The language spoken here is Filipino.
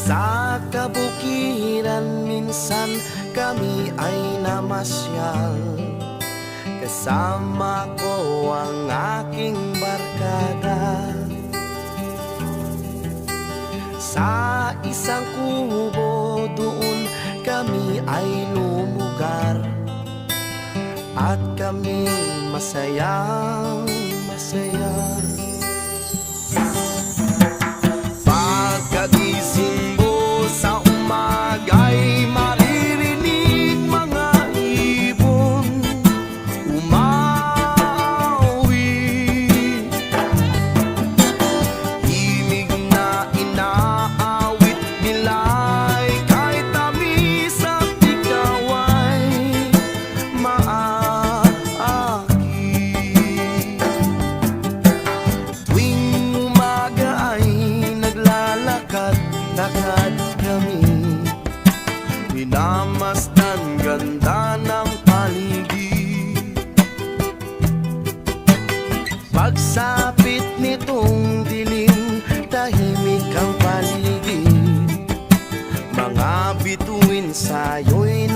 Sa kabukiran minsan kami ay namasyal, kasama ko ang aking barkada. Sa isang kubo doon kami ay lumugar, at kami masayang masaya. Pagkagising mo sa umaga'y maririnig mga ibon umawi. Himig na inaawit nila'y kahit tamis at ikaw ay maaki. Tuwing umaga ay naglalakad-lakad kami, minamasdan ganda ng paligid. Pagsapit nitong dilim, tahimik ang paligid. Mga bituin sa'yo'y